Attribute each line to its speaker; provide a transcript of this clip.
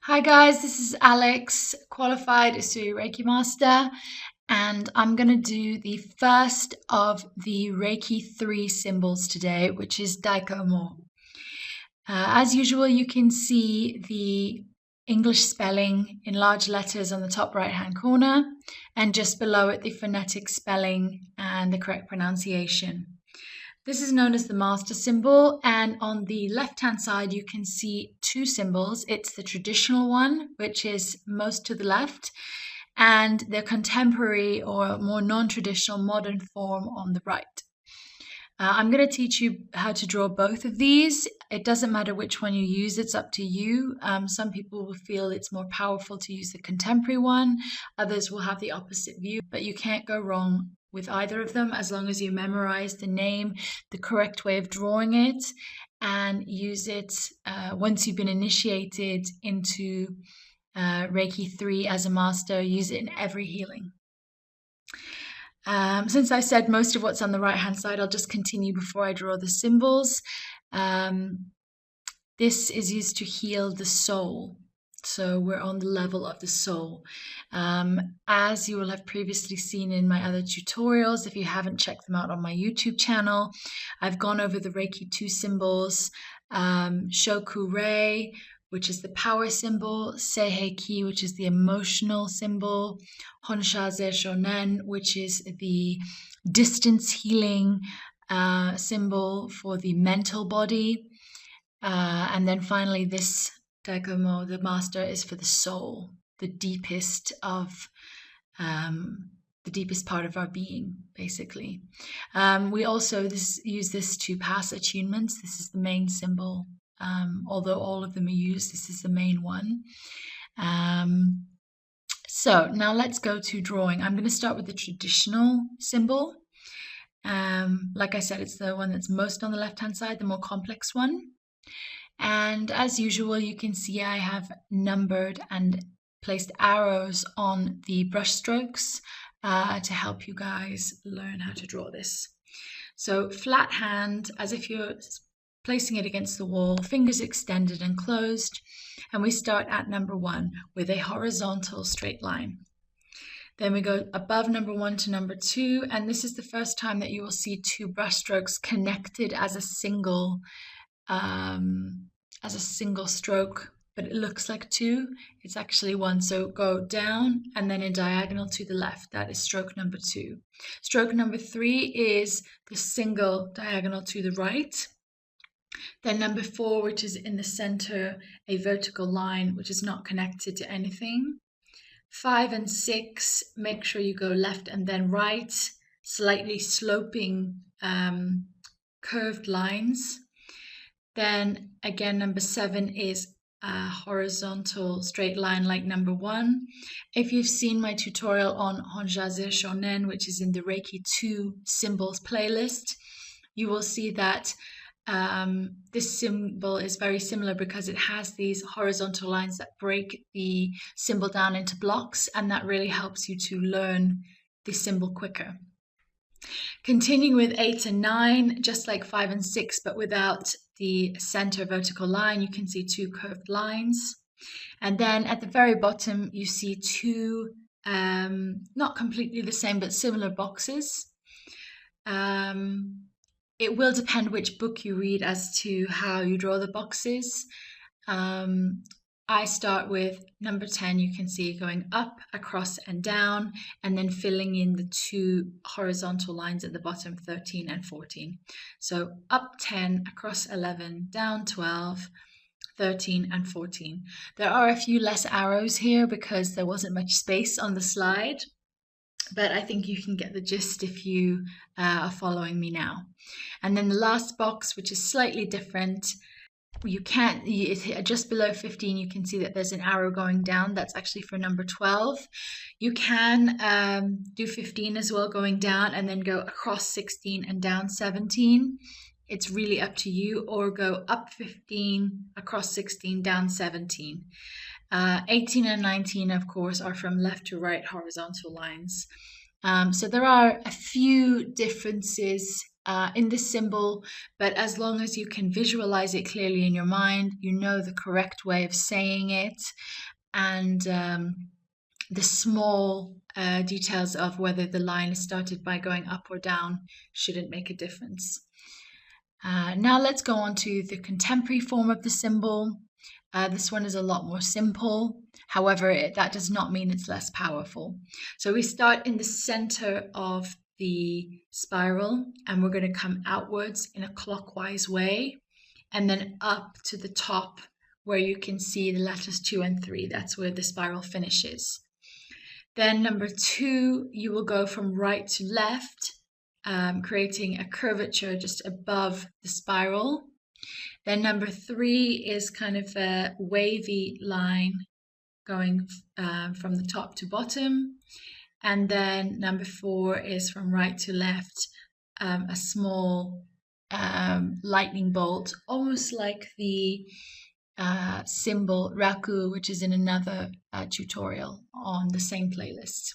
Speaker 1: Hi guys, this is Alex, qualified Usui Reiki Master, and I'm going to do the first of the Reiki 3 symbols today, which is Dai-Ko-Myo. As usual, you can see the English spelling in large letters on the top right-hand corner, and just below it, the phonetic spelling and the correct pronunciation. This is known as the master symbol, and on the left-hand side you can see two symbols. It's the traditional one, which is most to the left, and the contemporary or more non-traditional modern form on the right. I'm going to teach you how to draw both of these. It doesn't matter which one you use, it's up to you. Some people will feel it's more powerful to use the contemporary one, others will have the opposite view, but you can't go wrong with either of them as long as you memorize the name, the correct way of drawing it, and use it once you've been initiated into Reiki 3 as a master. Use it in every healing. Since I said most of what's on the right hand side, I'll just continue before I draw the symbols. This is used to heal the soul. So we're on the level of the soul. As you will have previously seen in my other tutorials, if you haven't checked them out on my YouTube channel, I've gone over the Reiki 2 symbols, Shoku-rei, which is the power symbol, Seihei-ki, which is the emotional symbol, Honsha-ze-shonen, which is the distance healing symbol for the mental body. And then finally, this Dai-Ko-Myo, the master, is for the soul, the deepest of the deepest part of our being, basically. We also use this to pass attunements. This is the main symbol. Although all of them are used, this is the main one. So now let's go to drawing. I'm going to start with the traditional symbol. Like I said, it's the one that's most on the left-hand side, the more complex one. And as usual, you can see I have numbered and placed arrows on the brush strokes to help you guys learn how to draw this. So flat hand, as if you're placing it against the wall, fingers extended and closed, and we start at number 1 with a horizontal straight line. Then we go above number 1 to number 2, and this is the first time that you will see two brush strokes connected as a single stroke, but it looks like two. It's actually one. So go down and then in diagonal to the left. That is stroke number 2. Stroke number 3 is the single diagonal to the right. Then number 4, which is in the center, a vertical line which is not connected to anything. 5 and 6, make sure you go left and then right, slightly sloping curved lines. Then again, number 7 is a horizontal straight line like number 1. If you've seen my tutorial on Honsha-ze-shonen, which is in the Reiki 2 symbols playlist, you will see that this symbol is very similar because it has these horizontal lines that break the symbol down into blocks, and that really helps you to learn the symbol quicker. Continuing with 8 and 9, just like 5 and 6, but without the center vertical line, you can see two curved lines. And then at the very bottom, you see two, not completely the same, but similar boxes. It will depend which book you read as to how you draw the boxes. I start with number 10, you can see going up, across and down, and then filling in the two horizontal lines at the bottom, 13 and 14. So up 10, across 11, down 12, 13 and 14. There are a few less arrows here because there wasn't much space on the slide, but I think you can get the gist if you are following me now. And then the last box, which is slightly different, just below 15, you can see that there's an arrow going down. That's actually for number 12. You can do 15 as well, going down, and then go across 16 and down 17. It's really up to you, or go up 15, across 16, down 17. 18 and 19, of course, are from left to right horizontal lines. So there are a few differences in this symbol, but as long as you can visualize it clearly in your mind, you know the correct way of saying it, and the small details of whether the line is started by going up or down shouldn't make a difference. Now let's go on to the contemporary form of the symbol. This one is a lot more simple. However, that does not mean it's less powerful. So we start in the center of the spiral, and we're going to come outwards in a clockwise way, and then up to the top where you can see the letters 2 and 3. That's where the spiral finishes. Then number 2, you will go from right to left, creating a curvature just above the spiral. Then number 3 is kind of a wavy line going from the top to bottom. And then number 4 is from right to left, a small lightning bolt, almost like the symbol Raku, which is in another tutorial on the same playlist.